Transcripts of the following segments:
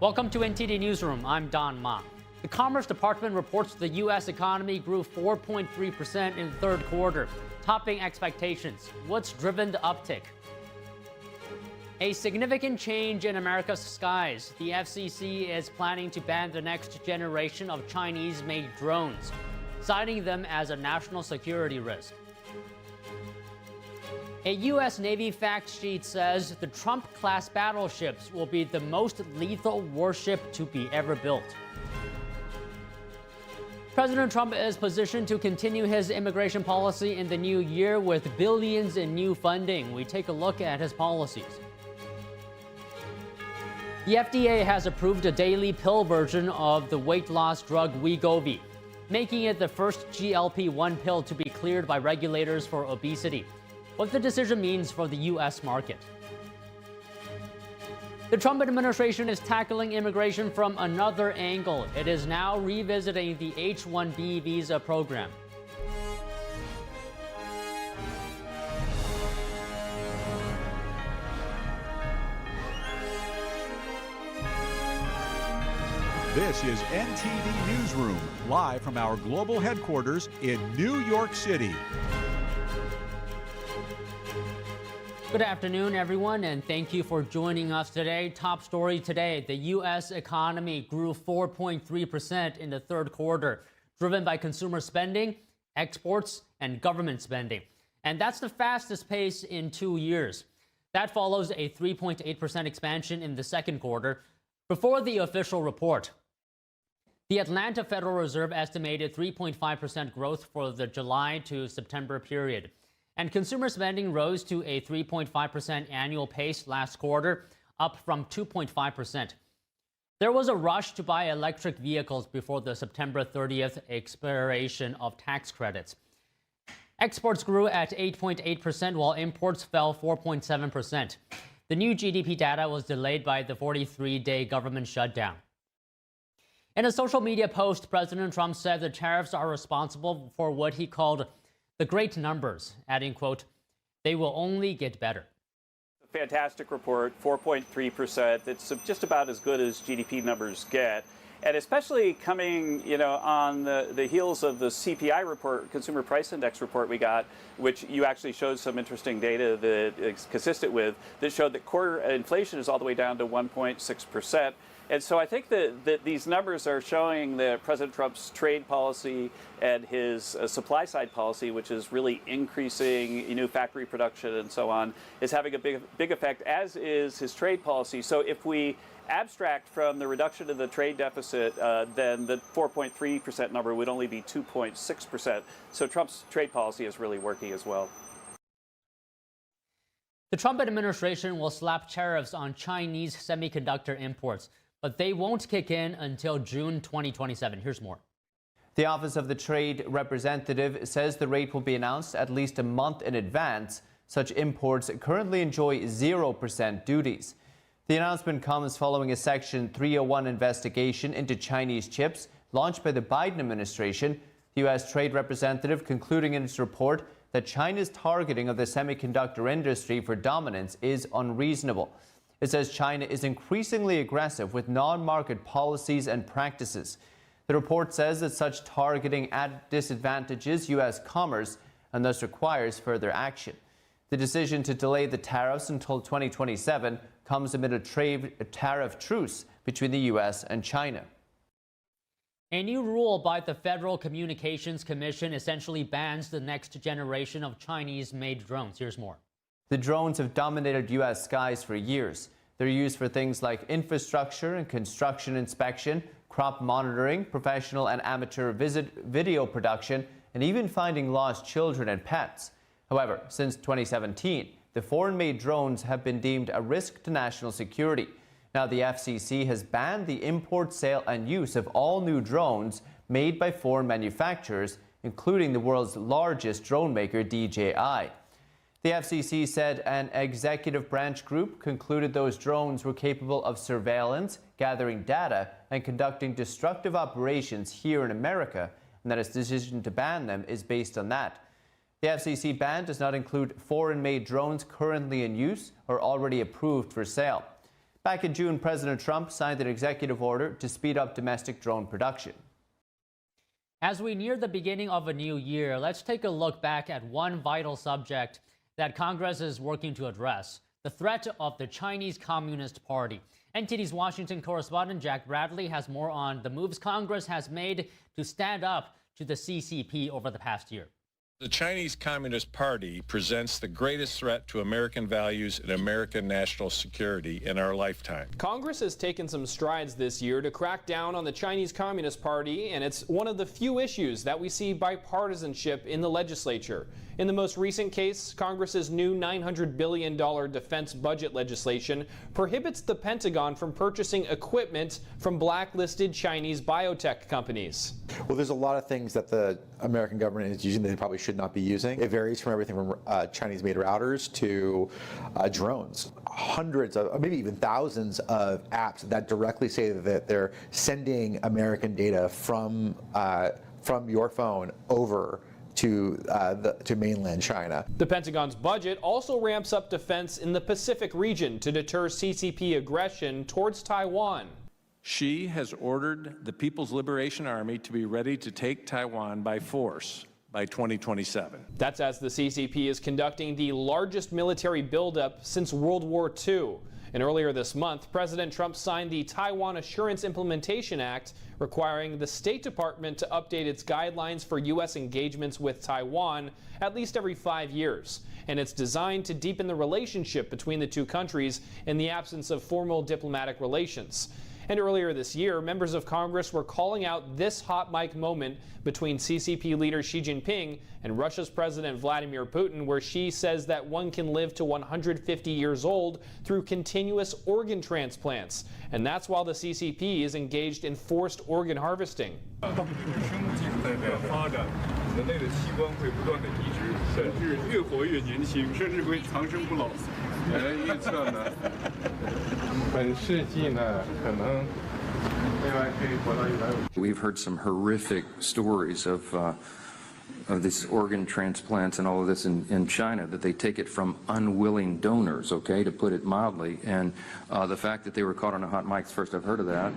Welcome to NTD Newsroom. I'm Don Ma. The Commerce Department reports the U.S. economy grew 4.3% in the third quarter, topping expectations. What's driven the uptick? A significant change in America's skies. The FCC is planning to ban the next generation of Chinese-made drones, citing them as a national security risk. A U.S. Navy fact sheet says the Trump-class battleships will be the most lethal warship to be ever built. President Trump is positioned to continue his immigration policy in the new year with billions in new funding. We take a look at his policies. The FDA has approved a daily pill version of the weight loss drug Wegovy, making it the first GLP-1 pill to be cleared by regulators for obesity. What the decision means for the U.S. market. The Trump administration is tackling immigration from another angle. It is now revisiting the H-1B visa program. This is NTD Newsroom, live from our global headquarters in New York City. Good afternoon, everyone, and thank you for joining us today. Top story today, the U.S. economy grew 4.3% in the third quarter, driven by consumer spending, exports, and government spending. And that's the fastest pace in 2 years. That follows a 3.8% expansion in the second quarter. Before the official report, the Atlanta Federal Reserve estimated 3.5% growth for the July to September period. And consumer spending rose to a 3.5% annual pace last quarter, up from 2.5%. There was a rush to buy electric vehicles before the September 30th expiration of tax credits. Exports grew at 8.8%, while imports fell 4.7%. The new GDP data was delayed by the 43-day government shutdown. In a social media post, President Trump said the tariffs are responsible for what he called the great numbers, adding, quote, "They will only get better." A fantastic report, 4.3%. It's just about as good as GDP numbers get. And especially coming, on the heels of the CPI report, Consumer Price Index report we got, which you actually showed some interesting data that is consistent with, that showed that core inflation is all the way down to 1.6%. And so I think that these numbers are showing that President Trump's trade policy and his supply side policy, which is really increasing new factory production and so on, is having a big effect, as is his trade policy. So if we abstract from the reduction of the trade deficit, then the 4.3% number would only be 2.6%. So Trump's trade policy is really working as well. The Trump administration will slap tariffs on Chinese semiconductor imports, but they won't kick in until June 2027. Here's more. The Office of the Trade Representative says the rate will be announced at least a month in advance. Such imports currently enjoy 0% duties. The announcement comes following a Section 301 investigation into Chinese chips launched by the Biden administration. The U.S. Trade Representative concluding in its report that China's targeting of the semiconductor industry for dominance is unreasonable. It says China is increasingly aggressive with non-market policies and practices. The report says that such targeting disadvantages U.S. commerce and thus requires further action. The decision to delay the tariffs until 2027 comes amid a tariff truce between the U.S. and China. A new rule by the Federal Communications Commission essentially bans the next generation of Chinese-made drones. Here's more. The drones have dominated U.S. skies for years. They're used for things like infrastructure and construction inspection, crop monitoring, professional and amateur video production, and even finding lost children and pets. However, since 2017, the foreign-made drones have been deemed a risk to national security. Now, the FCC has banned the import, sale, and use of all new drones made by foreign manufacturers, including the world's largest drone maker, DJI. The FCC said an executive branch group concluded those drones were capable of surveillance, gathering data, and conducting destructive operations here in America, and that its decision to ban them is based on that. The FCC ban does not include foreign-made drones currently in use or already approved for sale. Back in June, President Trump signed an executive order to speed up domestic drone production. As we near the beginning of a new year, let's take a look back at one vital subject that Congress is working to address: the threat of the Chinese Communist Party. NTD's Washington correspondent Jack Bradley has more on the moves Congress has made to stand up to the CCP over the past year. The Chinese Communist Party presents the greatest threat to American values and American national security in our lifetime. Congress has taken some strides this year to crack down on the Chinese Communist Party, and it's one of the few issues that we see bipartisanship in the legislature. In the most recent case, Congress's new $900 billion defense budget legislation prohibits the Pentagon from purchasing equipment from blacklisted Chinese biotech companies. Well, there's a lot of things that the American government is using that they probably should not be using. It varies from everything from Chinese-made routers to drones. Hundreds of, maybe even thousands of apps that directly say that they're sending American data from your phone over to mainland China. The Pentagon's budget also ramps up defense in the Pacific region to deter CCP aggression towards Taiwan. She has ordered the People's Liberation Army to be ready to take Taiwan by force by 2027. That's as the CCP is conducting the largest military buildup since World War II. And earlier this month, President Trump signed the Taiwan Assurance Implementation Act, requiring the State Department to update its guidelines for U.S. engagements with Taiwan at least every 5 years. And it's designed to deepen the relationship between the two countries in the absence of formal diplomatic relations. And earlier this year, members of Congress were calling out this hot mic moment between CCP leader Xi Jinping and Russia's President Vladimir Putin, where Xi says that one can live to 150 years old through continuous organ transplants. And that's while the CCP is engaged in forced organ harvesting. We've heard some horrific stories of this organ transplants and all of this in China, that they take it from unwilling donors, okay, to put it mildly. And the fact that they were caught on a hot mic, first I've heard of that,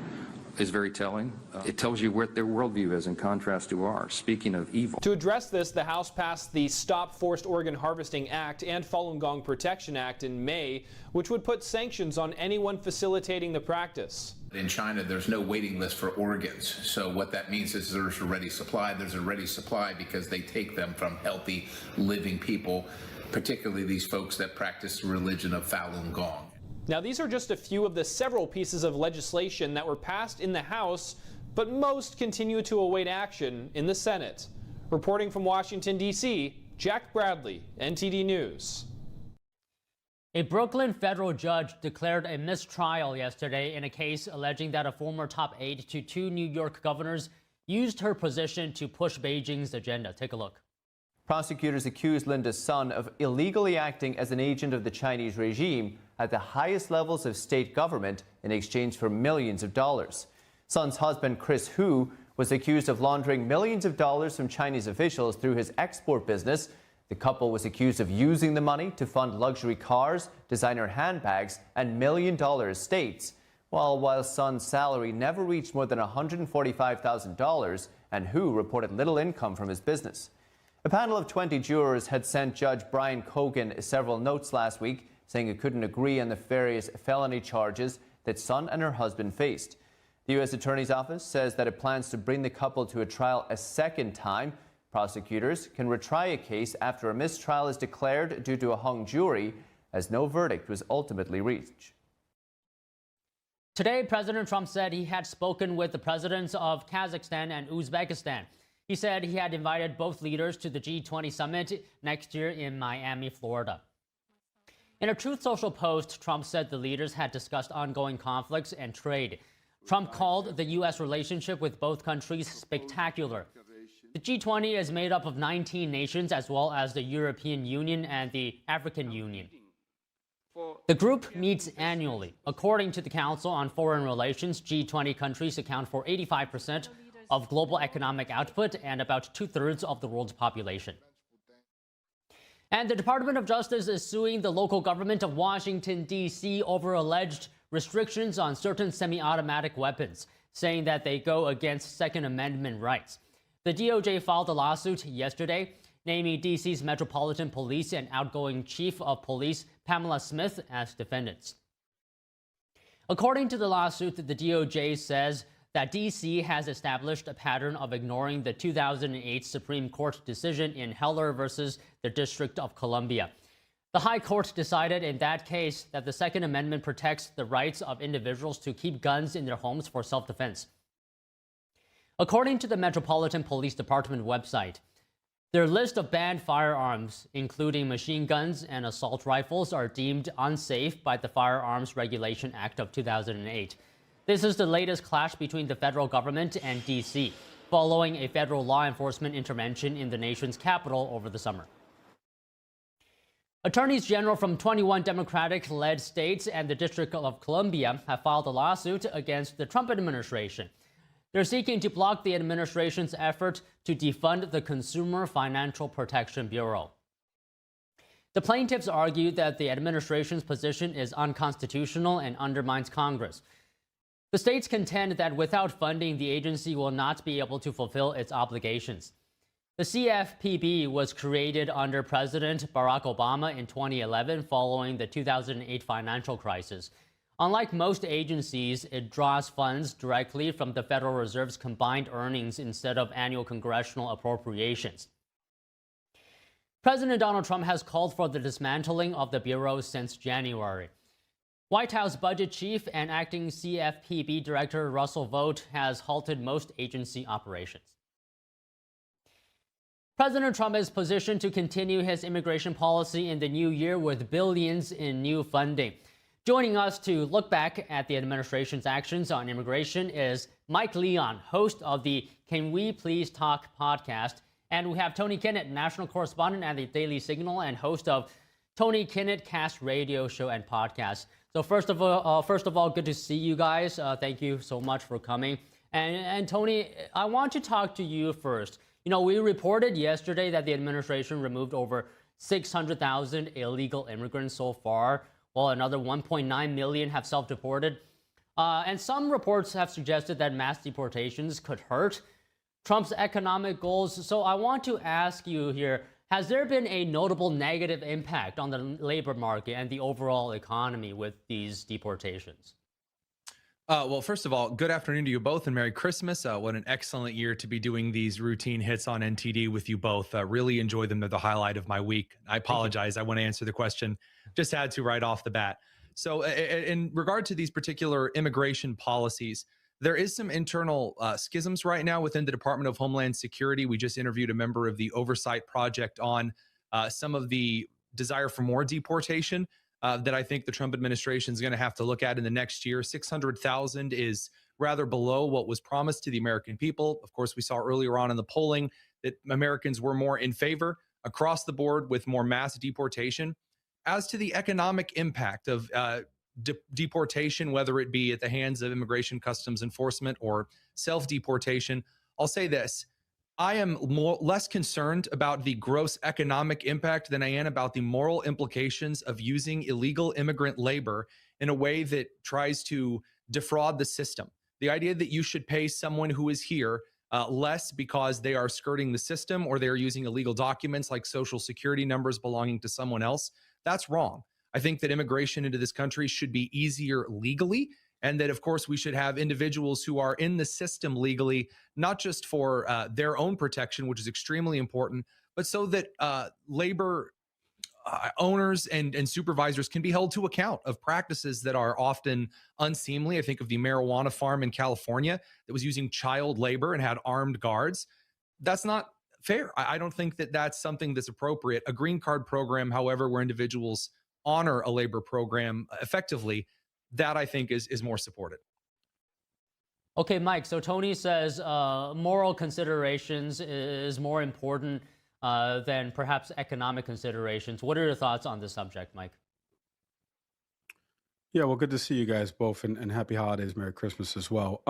is very telling. It tells you what their worldview is in contrast to ours. Speaking of evil. To address this, the House passed the Stop Forced Organ Harvesting Act and Falun Gong Protection Act in May, which would put sanctions on anyone facilitating the practice. In China, there's no waiting list for organs. So what that means is there's a ready supply. There's a ready supply because they take them from healthy, living people, particularly these folks that practice the religion of Falun Gong. Now, these are just a few of the several pieces of legislation that were passed in the House, but most continue to await action in the Senate. Reporting from Washington, D.C., Jack Bradley, NTD News. A Brooklyn federal judge declared a mistrial yesterday in a case alleging that a former top aide to two New York governors used her position to push Beijing's agenda. Take a look. Prosecutors accused Linda's son of illegally acting as an agent of the Chinese regime at the highest levels of state government in exchange for millions of dollars. Son's husband, Chris Hu, was accused of laundering millions of dollars from Chinese officials through his export business. The couple was accused of using the money to fund luxury cars, designer handbags, and million-dollar estates, while son's salary never reached more than $145,000, and Hu reported little income from his business. A panel of 20 jurors had sent Judge Brian Cogan several notes last week, saying it couldn't agree on the various felony charges that Son and her husband faced. The U.S. Attorney's Office says that it plans to bring the couple to a trial a second time. Prosecutors can retry a case after a mistrial is declared due to a hung jury, as no verdict was ultimately reached. Today, President Trump said he had spoken with the presidents of Kazakhstan and Uzbekistan. He said he had invited both leaders to the G20 summit next year in Miami, Florida. In a Truth Social post, Trump said the leaders had discussed ongoing conflicts and trade. Trump called the U.S. relationship with both countries spectacular. The G20 is made up of 19 nations, as well as the European Union and the African Union. The group meets annually. According to the Council on Foreign Relations, G20 countries account for 85% of global economic output and about 2/3 of the world's population. And the Department of Justice is suing the local government of Washington, D.C. over alleged restrictions on certain semi-automatic weapons, saying that they go against Second Amendment rights. The DOJ filed a lawsuit yesterday, naming D.C.'s Metropolitan Police and outgoing Chief of Police Pamela Smith as defendants. According to the lawsuit, the DOJ says that D.C. has established a pattern of ignoring the 2008 Supreme Court decision in Heller versus the District of Columbia. The High Court decided in that case that the Second Amendment protects the rights of individuals to keep guns in their homes for self-defense. According to the Metropolitan Police Department website, their list of banned firearms, including machine guns and assault rifles, are deemed unsafe by the Firearms Regulation Act of 2008. This is the latest clash between the federal government and D.C., following a federal law enforcement intervention in the nation's capital over the summer. Attorneys general from 21 Democratic-led states and the District of Columbia have filed a lawsuit against the Trump administration. They're seeking to block the administration's effort to defund the Consumer Financial Protection Bureau. The plaintiffs argue that the administration's position is unconstitutional and undermines Congress. The states contend that without funding, the agency will not be able to fulfill its obligations. The CFPB was created under President Barack Obama in 2011 following the 2008 financial crisis. Unlike most agencies, it draws funds directly from the Federal Reserve's combined earnings instead of annual congressional appropriations. President Donald Trump has called for the dismantling of the Bureau since January. White House Budget Chief and acting CFPB Director Russell Vought has halted most agency operations. President Trump is positioned to continue his immigration policy in the new year with billions in new funding. Joining us to look back at the administration's actions on immigration is Mike Leon, host of the Can We Please Talk podcast. And we have Tony Kinnett, national correspondent at the Daily Signal and host of Tony Kinnett Cast radio show and podcast. So first of all, good to see you guys. Thank you so much for coming. And Tony, I want to talk to you first. You know, we reported yesterday that the administration removed over 600,000 illegal immigrants so far, while another 1.9 million have self-deported. And some reports have suggested that mass deportations could hurt Trump's economic goals. So I want to ask you here, has there been a notable negative impact on the labor market and the overall economy with these deportations? Well, first of all, good afternoon to you both and Merry Christmas. What an excellent year to be doing these routine hits on NTD with you both. Really enjoy them. They're the highlight of my week. I apologize. I want to answer the question. Just had to right off the bat. So in regard to these particular immigration policies, there is some internal schisms right now within the Department of Homeland Security. We just interviewed a member of the Oversight Project on some of the desire for more deportation that I think the Trump administration is going to have to look at in the next year. 600,000 is rather below what was promised to the American people. Of course, we saw earlier on in the polling that Americans were more in favor across the board with more mass deportation. As to the economic impact of deportation, whether it be at the hands of Immigration Customs Enforcement or self-deportation, I'll say this. I am less concerned about the gross economic impact than I am about the moral implications of using illegal immigrant labor in a way that tries to defraud the system. The idea that you should pay someone who is here less because they are skirting the system or they are using illegal documents like social security numbers belonging to someone else, that's wrong. I think that immigration into this country should be easier legally, and that, of course, we should have individuals who are in the system legally, not just for their own protection, which is extremely important, but so that labor owners and supervisors can be held to account of practices that are often unseemly. I think of the marijuana farm in California that was using child labor and had armed guards. That's not fair. I don't think that that's something that's appropriate. A green card program, however, where individuals honor a labor program effectively, that I think is more supported. Okay, Mike, so Tony says moral considerations is more important than perhaps economic considerations. What are your thoughts on this subject, Mike? Yeah, well, good to see you guys both, and happy holidays, Merry Christmas as well.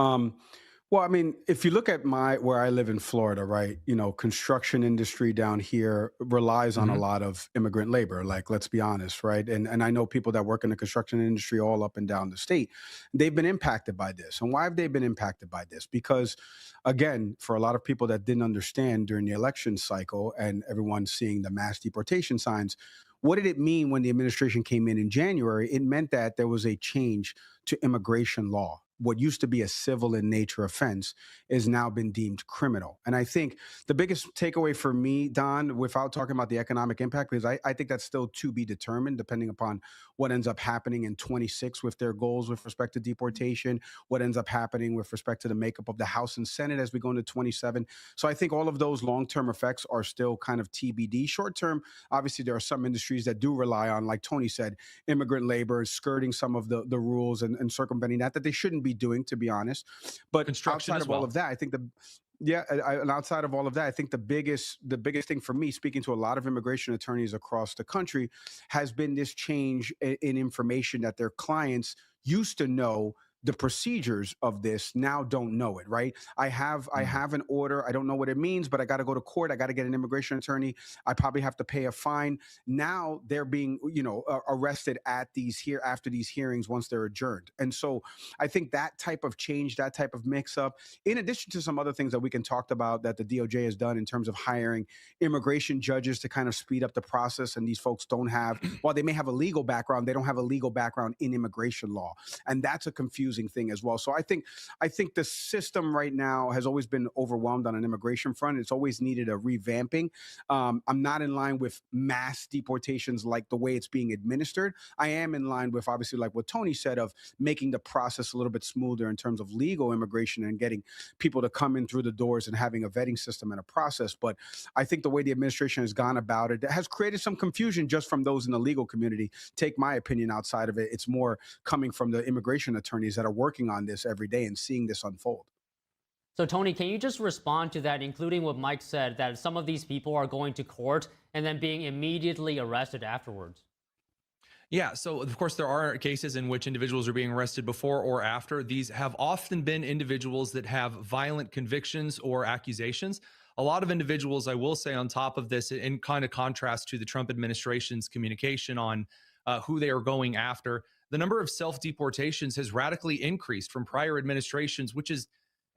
Well, I mean, if you look at where I live in Florida, right, construction industry down here relies on a lot of immigrant labor. Like, let's be honest, right? And I know people that work in the construction industry all up and down the state. They've been impacted by this. And why have they been impacted by this? Because, again, for a lot of people that didn't understand during the election cycle and everyone seeing the mass deportation signs, what did it mean when the administration came in January? It meant that there was a change to immigration law. What used to be a civil in nature offense is now been deemed criminal. And I think the biggest takeaway for me, Don, without talking about the economic impact, because I think that's still to be determined depending upon what ends up happening in 26 with their goals with respect to deportation, what ends up happening with respect to the makeup of the House and Senate as we go into 27. So I think all of those long-term effects are still kind of TBD. Short-term, obviously, there are some industries that do rely on, like Tony said, immigrant labor, skirting some of the rules and circumventing that they shouldn't be doing, to be honest. But outside of all of that, I think and outside of all of that, I think the biggest thing for me, speaking to a lot of immigration attorneys across the country, has been this change in information that their clients used to know the procedures of this, now don't know it, right? I have an order. I don't know what it means, but I got to go to court. I got to get an immigration attorney. I probably have to pay a fine. Now they're being, arrested after these hearings once they're adjourned. And so I think that type of change, that type of mix up, in addition to some other things that we can talk about that the DOJ has done in terms of hiring immigration judges to kind of speed up the process. And these folks don't have, while they may have a legal background, they don't have a legal background in immigration law. And that's a confusing thing as well. So I think the system right now has always been overwhelmed on an immigration front. It's always needed a revamping. I'm not in line with mass deportations like the way it's being administered. I am in line with, obviously, like what Tony said, of making the process a little bit smoother in terms of legal immigration and getting people to come in through the doors and having a vetting system and a process. But I think the way the administration has gone about it has created some confusion just from those in the legal community. Take my opinion outside of it. It's more coming from the immigration attorneys that are working on this every day and seeing this unfold. So, Tony, can you just respond to that, including what Mike said, that some of these people are going to court and then being immediately arrested afterwards? Yeah, so of course there are cases in which individuals are being arrested before or after. These have often been individuals that have violent convictions or accusations. A lot of individuals, I will say, on top of this, in kind of contrast to the Trump administration's communication on who they are going after, the number of self-deportations has radically increased from prior administrations, which is,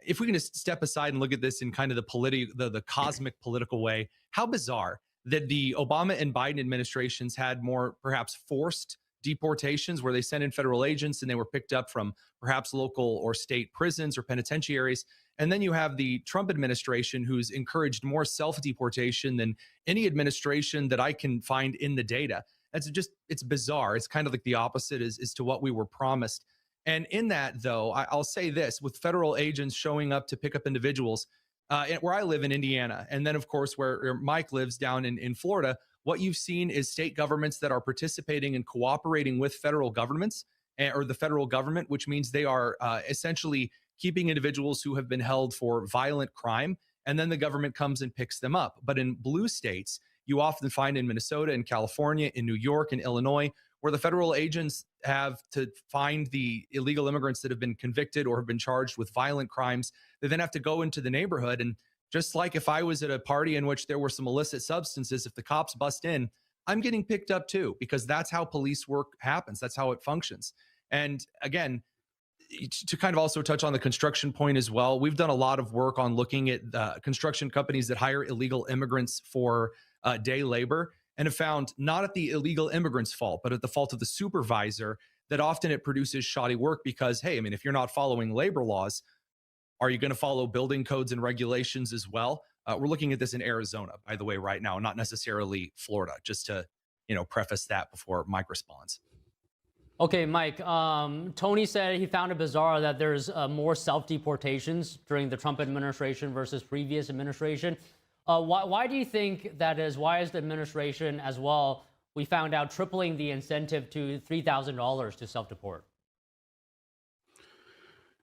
if we can just step aside and look at this in kind of the cosmic political way, how bizarre that the Obama and Biden administrations had more perhaps forced deportations where they sent in federal agents and they were picked up from perhaps local or state prisons or penitentiaries. And then you have the Trump administration, who's encouraged more self-deportation than any administration that I can find in the data. It's bizarre. It's kind of like the opposite as to what we were promised. And in that, though, I'll say this, with federal agents showing up to pick up individuals, where I live in Indiana, and then, of course, where Mike lives down in Florida, what you've seen is state governments that are participating and cooperating with federal governments or the federal government, which means they are essentially keeping individuals who have been held for violent crime, and then the government comes and picks them up. But in blue states, you often find in Minnesota, in California, in New York, and Illinois, where the federal agents have to find the illegal immigrants that have been convicted or have been charged with violent crimes. They then have to go into the neighborhood. And just like if I was at a party in which there were some illicit substances, if the cops bust in, I'm getting picked up too, because that's how police work happens. That's how it functions. And again, to kind of also touch on the construction point as well, we've done a lot of work on looking at construction companies that hire illegal immigrants for day labor, and have found not at the illegal immigrant's fault, but at the fault of the supervisor, that often it produces shoddy work because, hey, I mean, if you're not following labor laws, are you going to follow building codes and regulations as well? We're looking at this in Arizona, by the way, right now, not necessarily Florida, just to, preface that before Mike responds. Okay, Mike, Tony said he found it bizarre that there's more self-deportations during the Trump administration versus previous administration. Why do you think that is? Why is the administration as well, we found out, tripling the incentive to $3,000 to self-deport?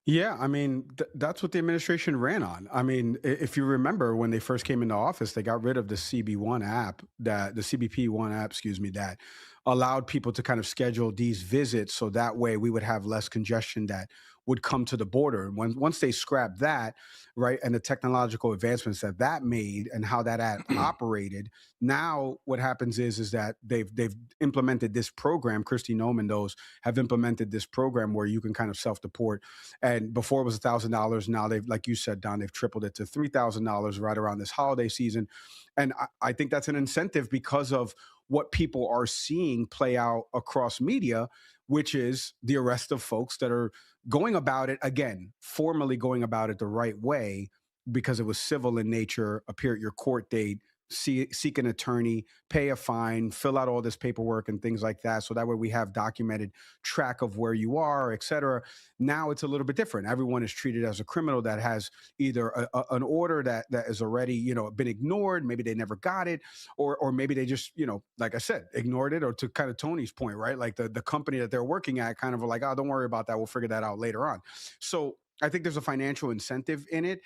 Yeah, I mean, that's what the administration ran on. I mean, if you remember when they first came into office, they got rid of the CBP1 app, that allowed people to kind of schedule these visits so that way we would have less congestion that would come to the border. And once they scrapped that, right, and the technological advancements that made and how that operated, now what happens is that they've implemented this program. Christy Noem and those have implemented this program where you can kind of self-deport. And before it was $1,000. Now they've, like you said, Don, they've tripled it to $3,000 right around this holiday season. And I think that's an incentive because of what people are seeing play out across media, which is the arrest of folks that are going about it, again, formally going about it the right way because it was civil in nature, appear at your court date, seek an attorney, pay a fine, fill out all this paperwork and things like that. So that way we have documented track of where you are, et cetera. Now it's a little bit different. Everyone is treated as a criminal that has either an order that is already, been ignored. Maybe they never got it, or maybe they just, like I said, ignored it, or to kind of Tony's point, right? Like the company that they're working at kind of like, oh, don't worry about that. We'll figure that out later on. So I think there's a financial incentive in it.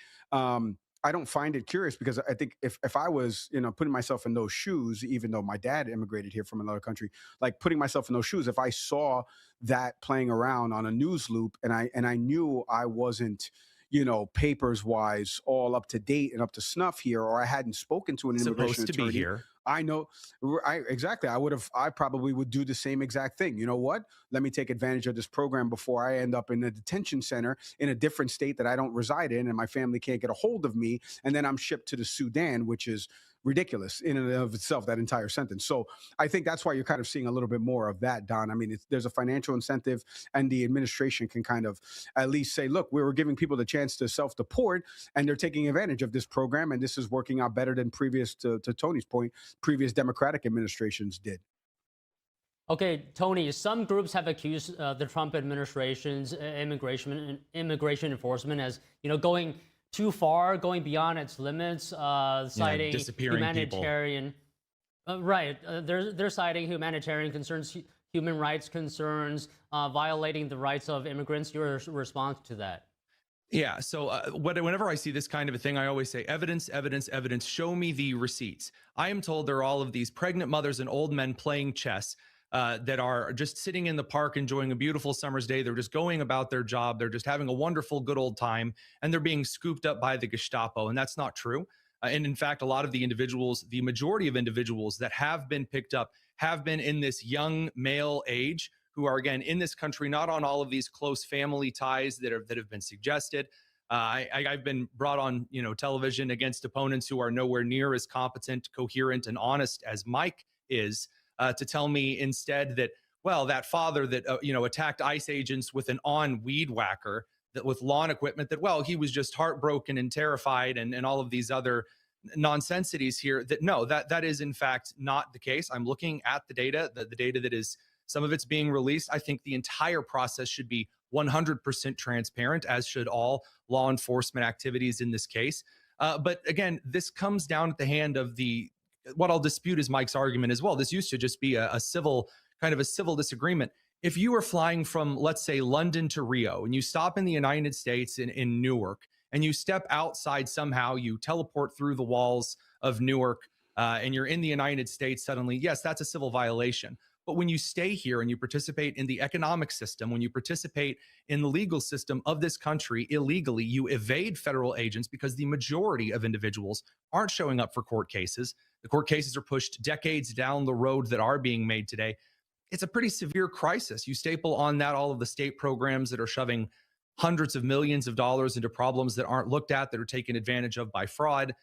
I don't find it curious because I think if I was, putting myself in those shoes, even though my dad immigrated here from another country, like putting myself in those shoes, if I saw that playing around on a news loop and I knew I wasn't, papers wise all up to date and up to snuff here, or I hadn't spoken to an immigration supposed to attorney, be here. I know, exactly. I probably would do the same exact thing. You know what? Let me take advantage of this program before I end up in a detention center in a different state that I don't reside in and my family can't get a hold of me. And then I'm shipped to the Sudan, which is ridiculous in and of itself, that entire sentence. So I think that's why you're kind of seeing a little bit more of that, Don. I mean, there's a financial incentive and the administration can kind of at least say, look, we were giving people the chance to self-deport and they're taking advantage of this program. And this is working out better than previous, to Tony's point, previous Democratic administrations did. Okay, Tony, some groups have accused the Trump administration's immigration enforcement as, going too far, going beyond its limits, citing humanitarian. They're citing humanitarian concerns, human rights concerns, violating the rights of immigrants. Your response to that? Yeah. So whenever I see this kind of a thing, I always say evidence, evidence, evidence. Show me the receipts. I am told there are all of these pregnant mothers and old men playing chess that are just sitting in the park enjoying a beautiful summer's day. They're just going about their job. They're just having a wonderful, good old time, and they're being scooped up by the Gestapo. And that's not true. And in fact, a lot of the individuals, the majority of individuals that have been picked up have been in this young male age, who are, again, in this country, not on all of these close family ties that have been suggested. I've been brought on, television against opponents who are nowhere near as competent, coherent, and honest as Mike is, to tell me instead that, well, that father that, attacked ICE agents with an on weed whacker, that with lawn equipment, that, well, he was just heartbroken and terrified and all of these other nonsensities here, that no, that is in fact not the case. I'm looking at the data, the data that is, some of it's being released. I think the entire process should be 100% transparent, as should all law enforcement activities in this case. But again, this comes down at the hand of what I'll dispute is Mike's argument as well. This used to just be a civil disagreement. If you are flying from, let's say, London to Rio, and you stop in the United States in Newark, and you step outside somehow, you teleport through the walls of Newark, and you're in the United States suddenly, yes, that's a civil violation. But when you stay here and you participate in the economic system, when you participate in the legal system of this country illegally, you evade federal agents because the majority of individuals aren't showing up for court cases. The court cases are pushed decades down the road that are being made today. It's a pretty severe crisis. You staple on that all of the state programs that are shoving hundreds of millions of dollars into problems that aren't looked at, that are taken advantage of by fraud.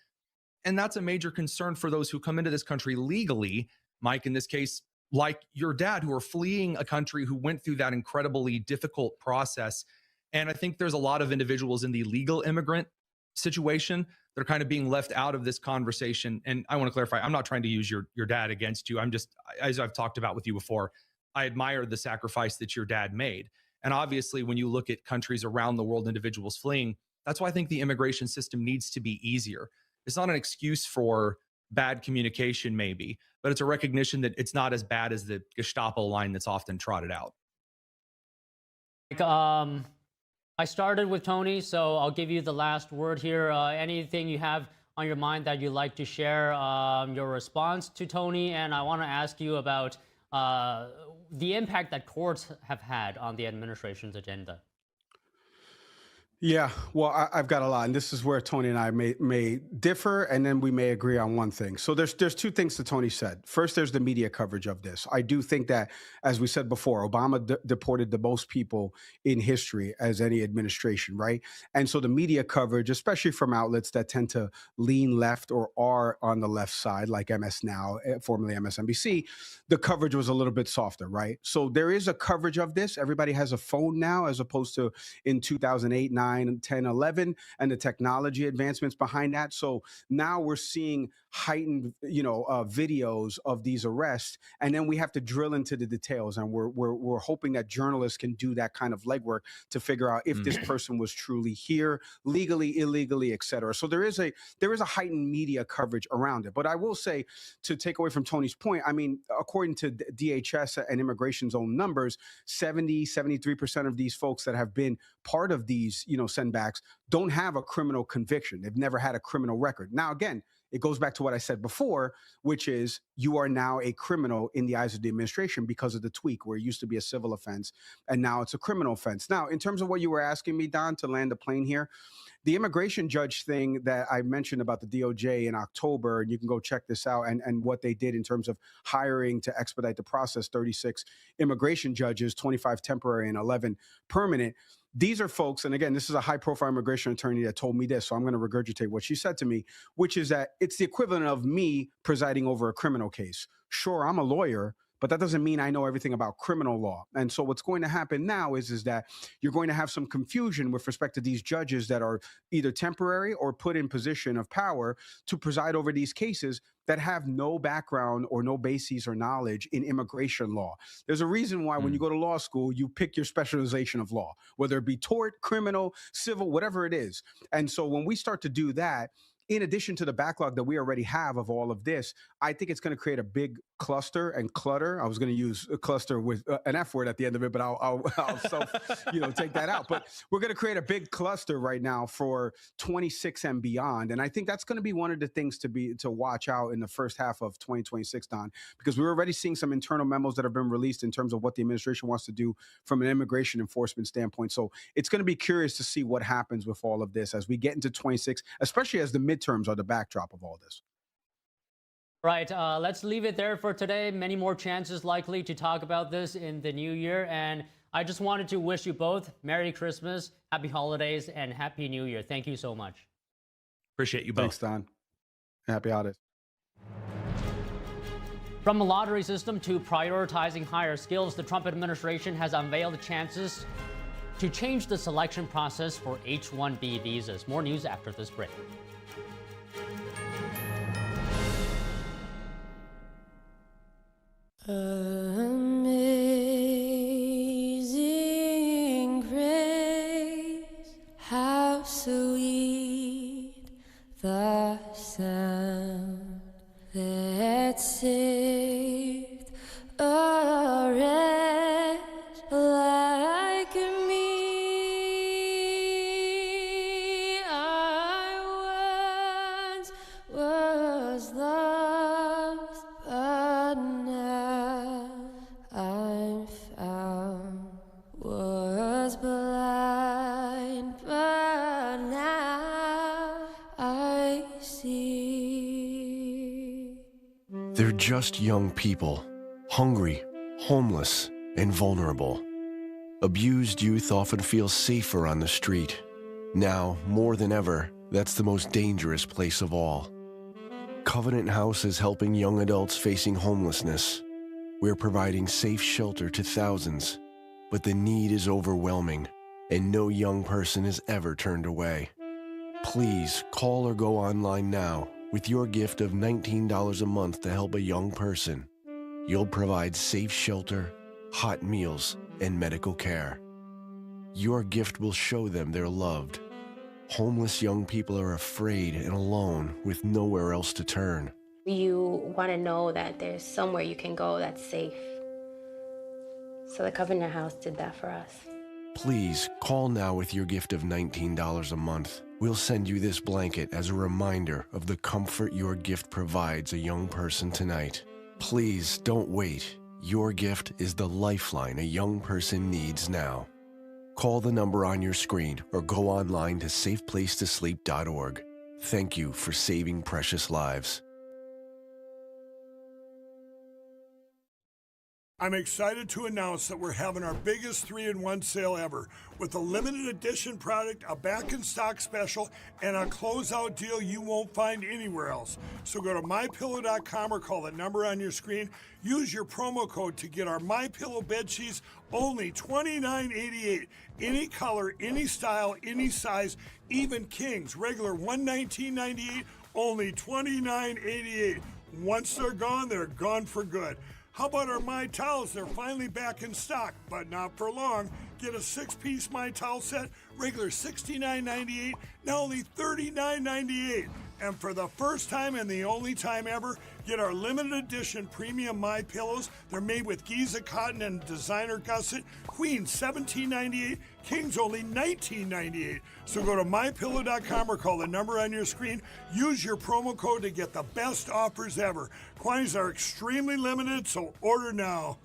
And that's a major concern for those who come into this country legally, Mike, in this case, like your dad, who are fleeing a country who went through that incredibly difficult process. And I think there's a lot of individuals in the legal immigrant situation that are kind of being left out of this conversation. And I want to clarify, I'm not trying to use your dad against you. I'm just, as I've talked about with you before, I admire the sacrifice that your dad made. And obviously, when you look at countries around the world, individuals fleeing, that's why I think the immigration system needs to be easier. It's not an excuse for bad communication, maybe, but it's a recognition that it's not as bad as the Gestapo line that's often trotted out. I started with Tony, so I'll give you the last word here. Anything you have on your mind that you'd like to share, your response to Tony, and I want to ask you about the impact that courts have had on the administration's agenda. Yeah, well, I've got a lot, and this is where Tony and I may differ, and then we may agree on one thing. So there's two things that Tony said. First, there's the media coverage of this. I do think that, as we said before, Obama deported the most people in history as any administration, right? And so the media coverage, especially from outlets that tend to lean left or are on the left side, like MS Now, formerly MSNBC, the coverage was a little bit softer, right? So there is a coverage of this. Everybody has a phone now, as opposed to in 2008, 9, 10, 11, and the technology advancements behind that. So now we're seeing heightened, videos of these arrests, and then we have to drill into the details. And we're hoping that journalists can do that kind of legwork to figure out if this person was truly here, legally, illegally, et cetera. So there is a heightened media coverage around it. But I will say, to take away from Tony's point, I mean, according to DHS and immigration's own numbers, 73% of these folks that have been part of these, sendbacks don't have a criminal conviction. They've never had a criminal record. Now, again, it goes back to what I said before, which is you are now a criminal in the eyes of the administration because of the tweak, where it used to be a civil offense and now it's a criminal offense. Now, in terms of what you were asking me, Don, to land the plane here, the immigration judge thing that I mentioned about the DOJ in October, and you can go check this out, and what they did in terms of hiring to expedite the process, 36 immigration judges, 25 temporary and 11 permanent. These are folks, and again, this is a high-profile immigration attorney that told me this, so I'm going to regurgitate what she said to me, which is that it's the equivalent of me presiding over a criminal case. Sure, I'm a lawyer, but that doesn't mean I know everything about criminal law. And so what's going to happen now is that you're going to have some confusion with respect to these judges that are either temporary or put in position of power to preside over these cases that have no background or no bases or knowledge in immigration law. There's a reason why when you go to law school, you pick your specialization of law, whether it be tort, criminal, civil, whatever it is. And so when we start to do that, in addition to the backlog that we already have of all of this, I think it's going to create a big cluster and clutter. I was going to use a cluster with an F word at the end of it, but I'll take that out. But we're going to create a big cluster right now for 26 and beyond. And I think that's going to be one of the things to watch out in the first half of 2026, Don, because we're already seeing some internal memos that have been released in terms of what the administration wants to do from an immigration enforcement standpoint. So it's going to be curious to see what happens with all of this as we get into 26, especially as the midterms are the backdrop of all this. Right, let's leave it there for today. Many more chances likely to talk about this in the new year. And I just wanted to wish you both Merry Christmas, Happy Holidays, and Happy New Year. Thank you so much. Appreciate you both. Thanks, Don. Happy holidays. From a lottery system to prioritizing higher skills, the Trump administration has unveiled chances to change the selection process for H-1B visas. More news after this break. Amazing grace, how sweet the sound that saved a wretch like me. I once was lost, but now I'm found. Was blind, but now I see. They're just young people, hungry, homeless, and vulnerable. Abused youth often feel safer on the street. Now, more than ever, that's the most dangerous place of all. Covenant House is helping young adults facing homelessness. We're providing safe shelter to thousands, but the need is overwhelming, and no young person is ever turned away. Please call or go online now with your gift of $19 a month to help a young person. You'll provide safe shelter, hot meals, and medical care. Your gift will show them they're loved. Homeless young people are afraid and alone with nowhere else to turn. You want to know that there's somewhere you can go that's safe. So the Covenant House did that for us. Please call now with your gift of $19 a month. We'll send you this blanket as a reminder of the comfort your gift provides a young person tonight. Please don't wait. Your gift is the lifeline a young person needs now. Call the number on your screen or go online to safeplacetosleep.org. Thank you for saving precious lives. I'm excited to announce that we're having our biggest 3-in-1 sale ever with a limited edition product, a back-in-stock special, and a closeout deal you won't find anywhere else. So go to MyPillow.com or call the number on your screen. Use your promo code to get our MyPillow bed sheets only $29.88. Any color, any style, any size, even kings. Regular $119.98, only $29.88. Once they're gone for good. How about our My Towels? They're finally back in stock, but not for long. Get a 6-piece My Towel set, regular $69.98, now only $39.98. And for the first time and the only time ever, get our limited edition premium My Pillows. They're made with Giza cotton and designer gusset. Queens $17.98, Kings only $19.98. So go to mypillow.com or call the number on your screen. Use your promo code to get the best offers ever. Quantities are extremely limited, so order now.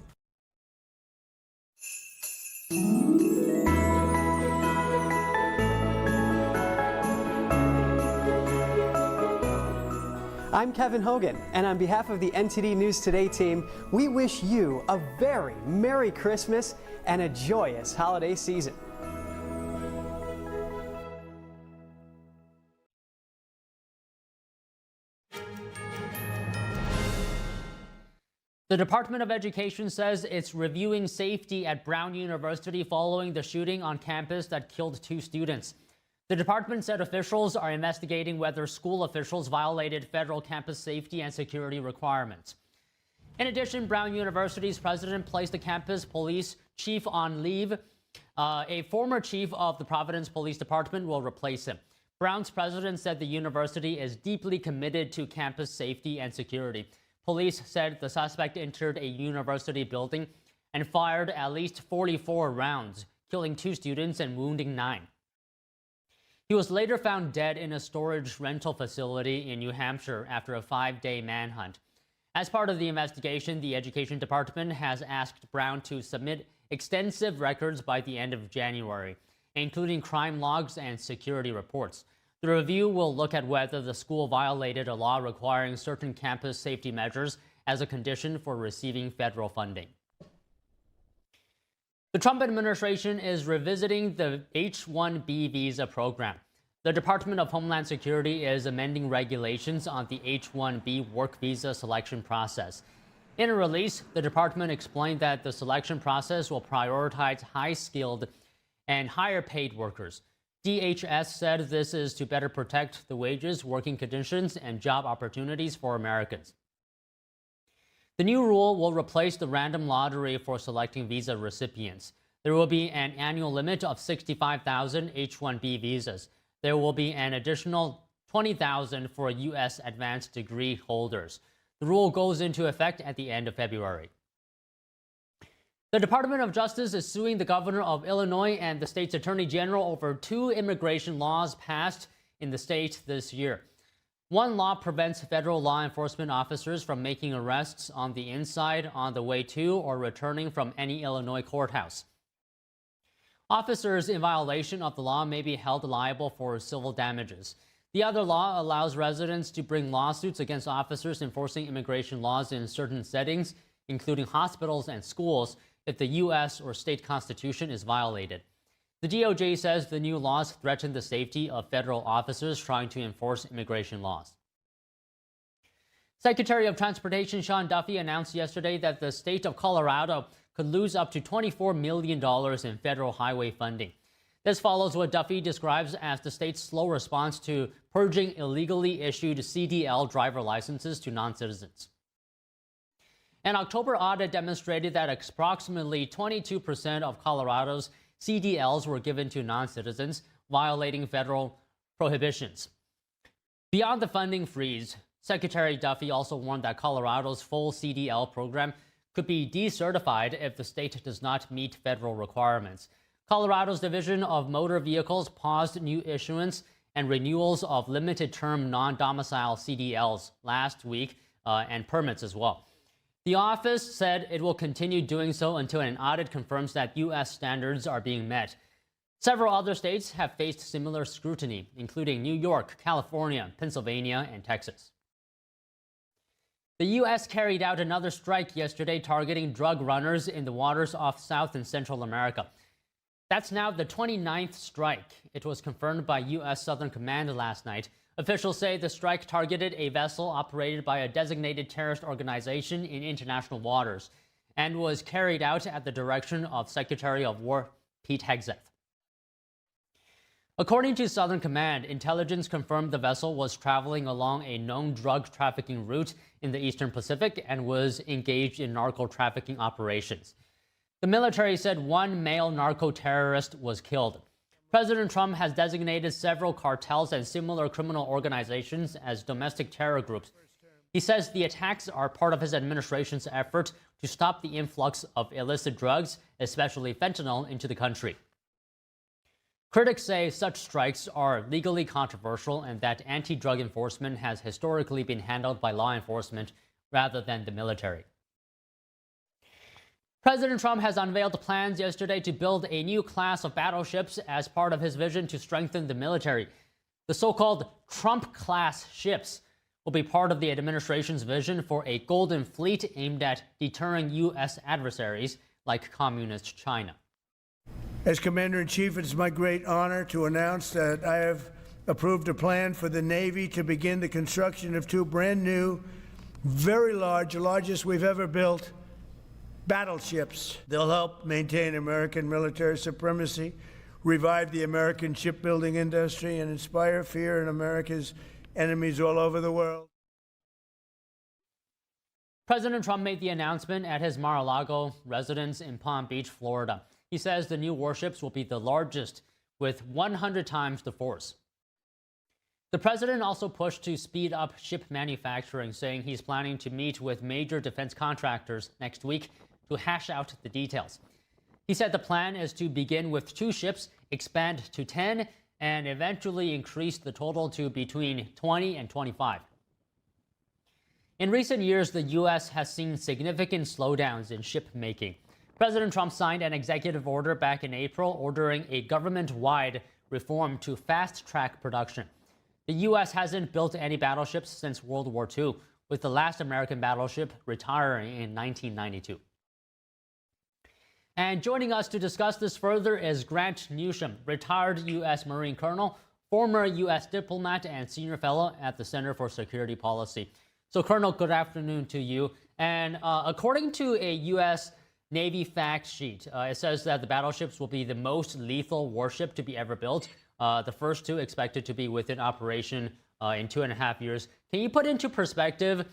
I'm Kevin Hogan, and on behalf of the NTD News Today team, we wish you a very Merry Christmas and a joyous holiday season. The Department of Education says it's reviewing safety at Brown University following the shooting on campus that killed 2 students. The department said officials are investigating whether school officials violated federal campus safety and security requirements. In addition, Brown University's president placed the campus police chief on leave. A former chief of the Providence Police Department will replace him. Brown's president said the university is deeply committed to campus safety and security. Police said the suspect entered a university building and fired at least 44 rounds, killing 2 students and wounding 9. He was later found dead in a storage rental facility in New Hampshire after a 5-day manhunt. As part of the investigation, the Education Department has asked Brown to submit extensive records by the end of January, including crime logs and security reports. The review will look at whether the school violated a law requiring certain campus safety measures as a condition for receiving federal funding. The Trump administration is revisiting the H-1B visa program. The Department of Homeland Security is amending regulations on the H-1B work visa selection process. In a release, the department explained that the selection process will prioritize high-skilled and higher-paid workers. DHS said this is to better protect the wages, working conditions, and job opportunities for Americans. The new rule will replace the random lottery for selecting visa recipients. There will be an annual limit of 65,000 H-1B visas. There will be an additional 20,000 for U.S. advanced degree holders. The rule goes into effect at the end of February. The Department of Justice is suing the governor of Illinois and the state's attorney general over 2 immigration laws passed in the state this year. One law prevents federal law enforcement officers from making arrests on the inside, on the way to, or returning from any Illinois courthouse. Officers in violation of the law may be held liable for civil damages. The other law allows residents to bring lawsuits against officers enforcing immigration laws in certain settings, including hospitals and schools, if the U.S. or state constitution is violated. The DOJ says the new laws threaten the safety of federal officers trying to enforce immigration laws. Secretary of Transportation Sean Duffy announced yesterday that the state of Colorado could lose up to $24 million in federal highway funding. This follows what Duffy describes as the state's slow response to purging illegally issued CDL driver licenses to non-citizens. An October audit demonstrated that approximately 22% of Colorado's CDLs were given to non-citizens, violating federal prohibitions. Beyond the funding freeze, Secretary Duffy also warned that Colorado's full CDL program could be decertified if the state does not meet federal requirements. Colorado's Division of Motor Vehicles paused new issuance and renewals of limited-term non-domicile CDLs last week and permits as well. The office said it will continue doing so until an audit confirms that U.S. standards are being met. Several other states have faced similar scrutiny, including New York, California, Pennsylvania, and Texas. The U.S. carried out another strike yesterday targeting drug runners in the waters off South and Central America. That's now the 29th strike. It was confirmed by U.S. Southern Command last night. Officials say the strike targeted a vessel operated by a designated terrorist organization in international waters and was carried out at the direction of Secretary of War Pete Hegseth. According to Southern Command, intelligence confirmed the vessel was traveling along a known drug trafficking route in the Eastern Pacific and was engaged in narco-trafficking operations. The military said one male narco-terrorist was killed. President Trump has designated several cartels and similar criminal organizations as domestic terror groups. He says the attacks are part of his administration's effort to stop the influx of illicit drugs, especially fentanyl, into the country. Critics say such strikes are legally controversial and that anti-drug enforcement has historically been handled by law enforcement rather than the military. President Trump has unveiled plans yesterday to build a new class of battleships as part of his vision to strengthen the military. The so-called Trump-class ships will be part of the administration's vision for a golden fleet aimed at deterring U.S. adversaries like communist China. As Commander-in-Chief, it's my great honor to announce that I have approved a plan for the Navy to begin the construction of two brand new, very large, the largest we've ever built, battleships. They'll help maintain American military supremacy, revive the American shipbuilding industry, and inspire fear in America's enemies all over the world. President Trump made the announcement at his Mar-a-Lago residence in Palm Beach, Florida. He says the new warships will be the largest, with 100 times the force. The president also pushed to speed up ship manufacturing, saying he's planning to meet with major defense contractors next week to hash out the details. He said the plan is to begin with 2 ships, expand to 10, and eventually increase the total to between 20 and 25. In recent years, the U.S. has seen significant slowdowns in ship making. President Trump signed an executive order back in April ordering a government-wide reform to fast-track production. The U.S. hasn't built any battleships since World War II, with the last American battleship retiring in 1992. And joining us to discuss this further is Grant Newsham, retired U.S. Marine Colonel, former U.S. diplomat, and senior fellow at the Center for Security Policy. So, Colonel, good afternoon to you. And according to a U.S. Navy fact sheet, it says that the battleships will be the most lethal warship to be ever built. The first 2 expected to be within operation in 2.5 years. Can you put into perspective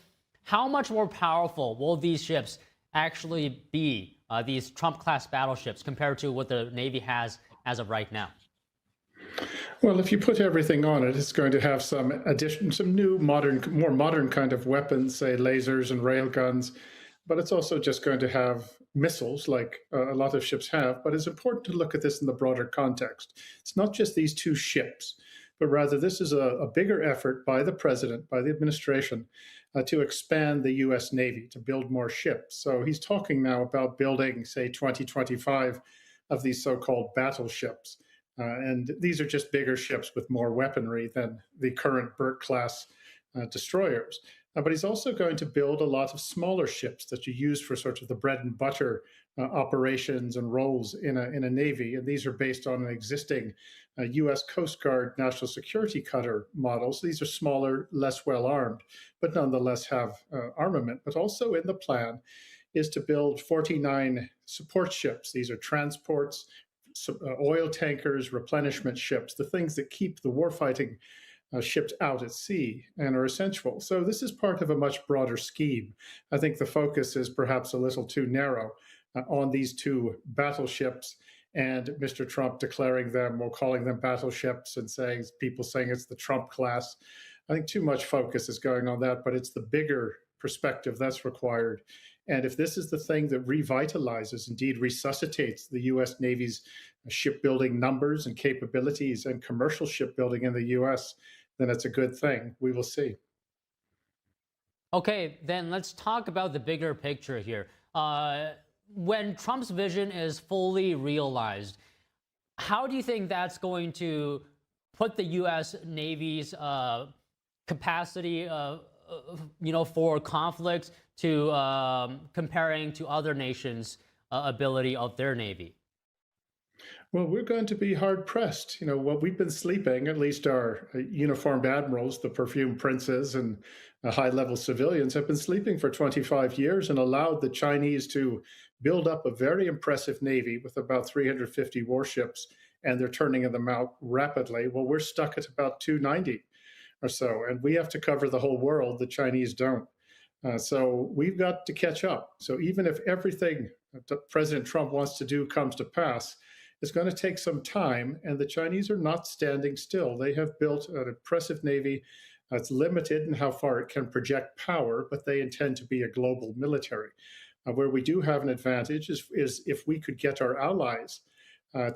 how much more powerful will these ships actually be, these Trump-class battleships, compared to what the Navy has as of right now? Well, if you put everything on it, it's going to have some new more modern kind of weapons, say lasers and railguns, but it's also just going to have missiles like a lot of ships have. But it's important to look at this in the broader context. It's not just these 2 ships, but rather this is a bigger effort by the president, by the administration, to expand the U.S. Navy, to build more ships. So he's talking now about building, say, 2025 of these so-called battleships. And these are just bigger ships with more weaponry than the current Burke-class destroyers. But he's also going to build a lot of smaller ships that you use for sort of the bread and butter operations and roles in a Navy. And these are based on an existing U.S. Coast Guard national security cutter models. These are smaller, less well-armed, but nonetheless have armament. But also in the plan is to build 49 support ships. These are transports, oil tankers, replenishment ships, the things that keep the warfighting shipped out at sea and are essential. So this is part of a much broader scheme. I think the focus is perhaps a little too narrow on these 2 battleships and Mr. Trump declaring them or calling them battleships and people saying it's the Trump class. I think too much focus is going on that, but it's the bigger perspective that's required. And if this is the thing that revitalizes, indeed resuscitates the U.S. Navy's shipbuilding numbers and capabilities and commercial shipbuilding in the U.S., then it's a good thing. We will see. Okay, then let's talk about the bigger picture here. When Trump's vision is fully realized, How do you think that's going to put the U.S. Navy's capacity, for conflicts to comparing to other nations' ability of their Navy? Well, we're going to be hard pressed. What we've been sleeping, at least our uniformed admirals, the perfumed princes, and high-level civilians have been sleeping for 25 years and allowed the Chinese to build up a very impressive Navy with about 350 warships, and they're turning them out rapidly. Well, we're stuck at about 290 or so, and we have to cover the whole world. The Chinese don't. So we've got to catch up. So even if everything that President Trump wants to do comes to pass, it's going to take some time, and the Chinese are not standing still. They have built an impressive Navy. It's limited in how far it can project power, but they intend to be a global military. Where we do have an advantage is if we could get our allies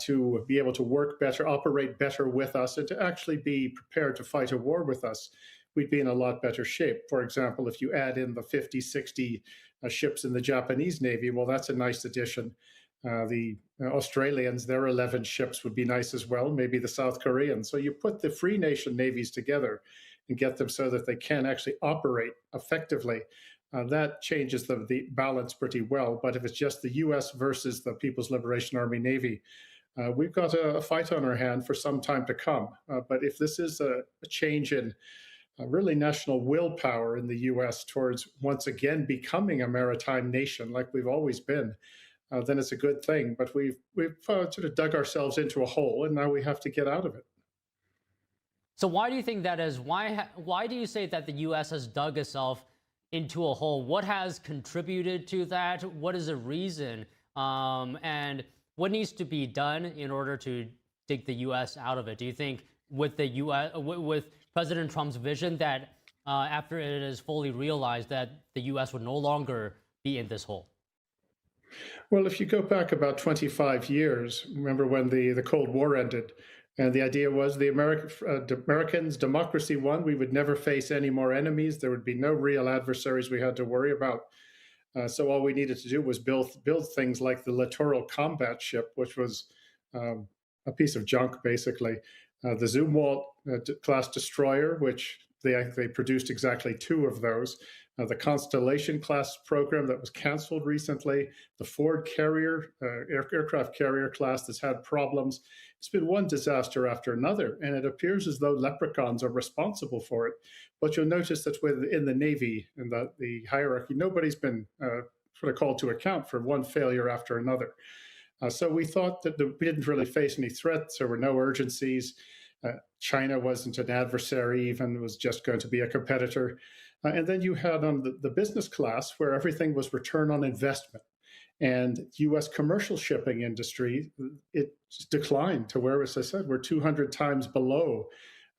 to be able to work better, operate better with us, and to actually be prepared to fight a war with us, we'd be in a lot better shape. For example, if you add in the 50, 60 ships in the Japanese Navy, well, that's a nice addition. The Australians, their 11 ships would be nice as well, maybe the South Koreans. So you put the free nation navies together and get them so that they can actually operate effectively. That changes the balance pretty well. But if it's just the U.S. versus the People's Liberation Army Navy, we've got a fight on our hand for some time to come. But if this is a change in really national willpower in the U.S. towards once again becoming a maritime nation like we've always been, then it's a good thing. But we've sort of dug ourselves into a hole, and now we have to get out of it. So why do you think that is? Why do you say that the U.S. has dug itself into a hole? What has contributed to that? What is the reason? And what needs to be done in order to dig the U.S. out of it? Do you think with the U.S. with President Trump's vision that after it is fully realized that the U.S. would no longer be in this hole? Well, if you go back about 25 years, remember when the Cold War ended, and the idea was the Americans, democracy won. We would never face any more enemies. There would be no real adversaries we had to worry about. So all we needed to do was build things like the Littoral Combat Ship, which was a piece of junk, basically. The Zumwalt class destroyer, which they produced exactly 2 of those. The Constellation class program that was canceled recently, the Ford carrier, aircraft carrier class that's had problems. It's been one disaster after another, and it appears as though leprechauns are responsible for it. But you'll notice that within the Navy, in the hierarchy, nobody's been sort of called to account for one failure after another. So we thought that we didn't really face any threats. There were no urgencies. China wasn't an adversary, even. It was just going to be a competitor. And then you had on the business class where everything was return on investment. And U.S. commercial shipping industry, it declined to where, as I said, we're 200 times below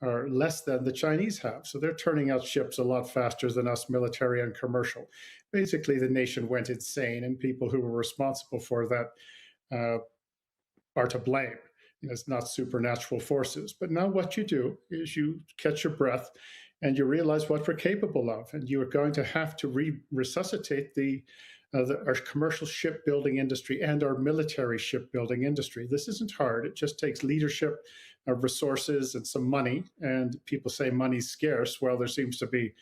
or less than the Chinese have. So they're turning out ships a lot faster than us, military and commercial. Basically, the nation went insane, and people who were responsible for that are to blame. It's not supernatural forces. But now what you do is you catch your breath and you realize what we're capable of. And you are going to have to resuscitate our commercial shipbuilding industry and our military shipbuilding industry. This isn't hard. It just takes leadership, resources, and some money. And people say money's scarce. Well, there seems to be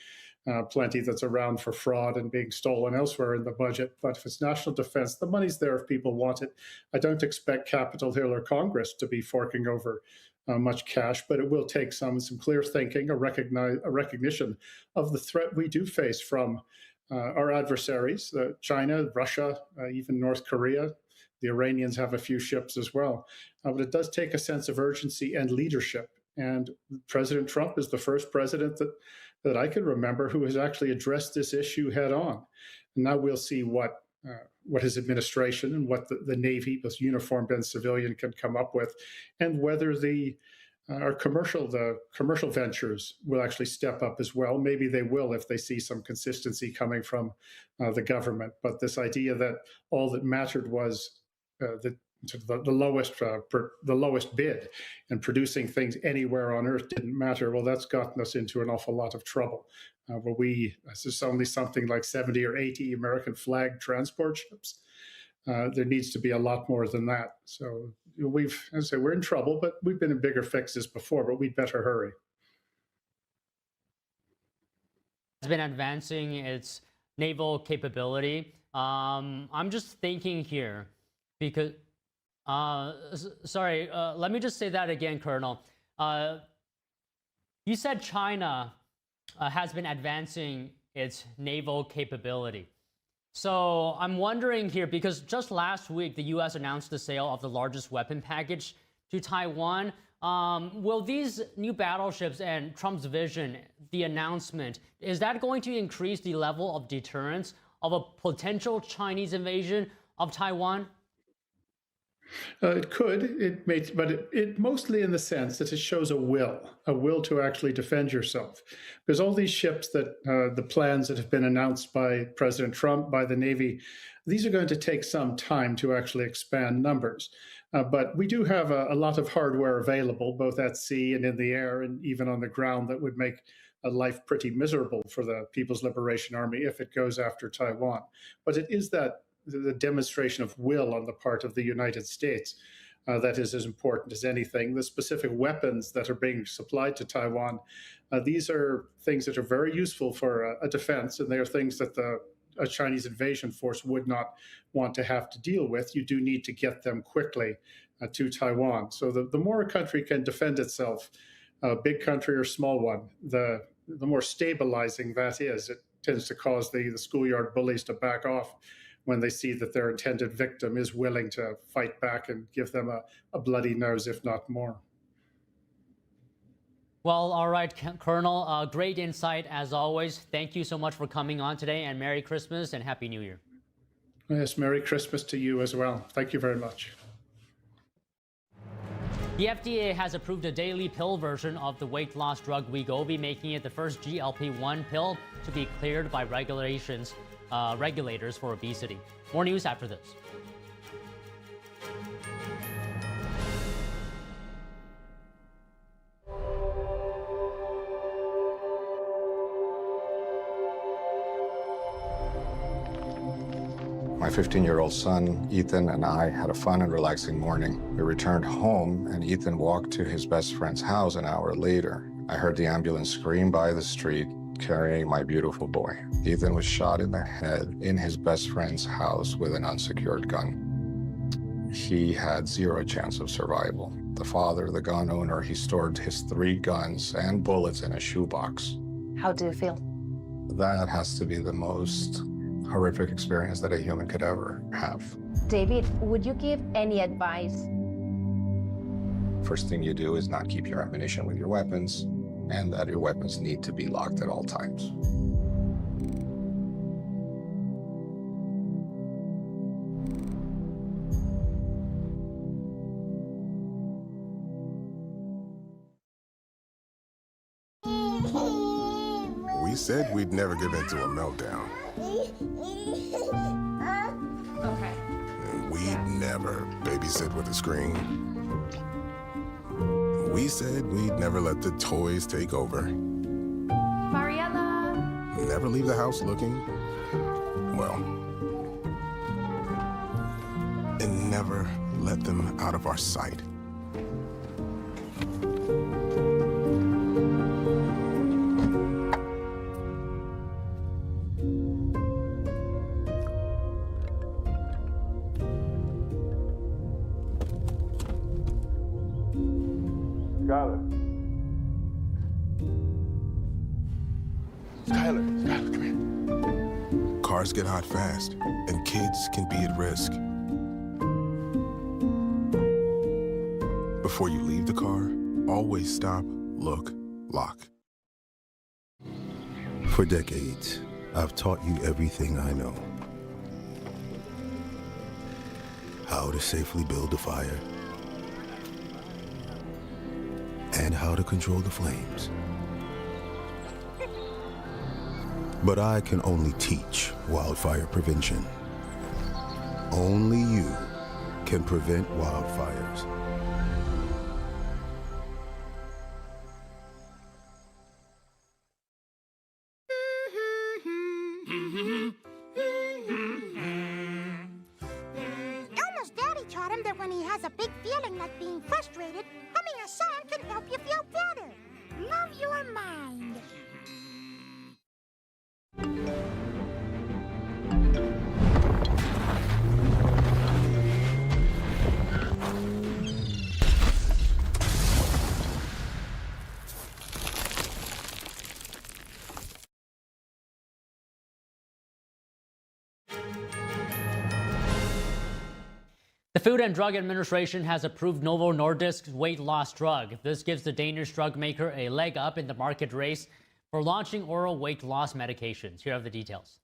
plenty that's around for fraud and being stolen elsewhere in the budget. But if it's national defense, the money's there if people want it. I don't expect Capitol Hill or Congress to be forking over much cash, but it will take some clear thinking, a recognition of the threat we do face from our adversaries, China, Russia, even North Korea. The Iranians have a few ships as well. But it does take a sense of urgency and leadership. And President Trump is the first president that I can remember who has actually addressed this issue head on. And now we'll see what his administration and what the Navy, both uniformed and civilian, can come up with, and whether the commercial ventures will actually step up as well. Maybe they will if they see some consistency coming from the government. But this idea that all that mattered was the lowest bid, and producing things anywhere on Earth didn't matter. Well, that's gotten us into an awful lot of trouble. There's only something like 70 or 80 American flag transport ships. There needs to be a lot more than that. So as I say, we're in trouble, but we've been in bigger fixes before, but we'd better hurry. It's been advancing its naval capability. I'm just thinking here because, sorry, let me just say that again, Colonel. You said China has been advancing its naval capability. So I'm wondering here, because just last week, the U.S. announced the sale of the largest weapon package to Taiwan. Will these new battleships and Trump's vision, the announcement, is that going to increase the level of deterrence of a potential Chinese invasion of Taiwan? It could, but it mostly in the sense that it shows a will to actually defend yourself. Because all these ships that, the plans that have been announced by President Trump, by the Navy, these are going to take some time to actually expand numbers. But we do have a lot of hardware available, both at sea and in the air, and even on the ground, that would make life pretty miserable for the People's Liberation Army if it goes after Taiwan. But it is that the demonstration of will on the part of the United States that is as important as anything. The specific weapons that are being supplied to Taiwan, these are things that are very useful for a defense, and they are things that a Chinese invasion force would not want to have to deal with. You do need to get them quickly to Taiwan. So the more a country can defend itself, a big country or small one, the more stabilizing that is. It tends to cause the schoolyard bullies to back off when they see that their intended victim is willing to fight back and give them a bloody nose, if not more. Well, all right, Colonel, great insight as always. Thank you so much for coming on today, and Merry Christmas and Happy New Year. Yes, Merry Christmas to you as well. Thank you very much. The FDA has approved a daily pill version of the weight loss drug Wegovy, making it the first GLP-1 pill to be cleared by regulators for obesity. More news after this. My 15-year-old son, Ethan, and I had a fun and relaxing morning. We returned home, and Ethan walked to his best friend's house an hour later. I heard the ambulance scream by the street, carrying my beautiful boy. Ethan was shot in the head in his best friend's house with an unsecured gun. He had zero chance of survival. The father, the gun owner, he stored his 3 guns and bullets in a shoebox. How do you feel? That has to be the most horrific experience that a human could ever have. David, would you give any advice? First thing you do is not keep your ammunition with your weapons, and that your weapons need to be locked at all times. We said we'd never give in to a meltdown. Okay. And we'd never babysit with a screen. We said we'd never let the toys take over. Mariella! Never leave the house looking, well, and never let them out of our sight. Skylar, come here. Cars get hot fast, and kids can be at risk. Before you leave the car, always stop, look, lock. For decades, I've taught you everything I know. How to safely build a fire, and how to control the flames. But I can only teach wildfire prevention. Only you can prevent wildfires. has a big feeling like being frustrated, humming a song can help you feel better. Love your mind. The Food and Drug Administration has approved Novo Nordisk's weight loss drug. This gives the Danish drug maker a leg up in the market race for launching oral weight loss medications. Here are the details.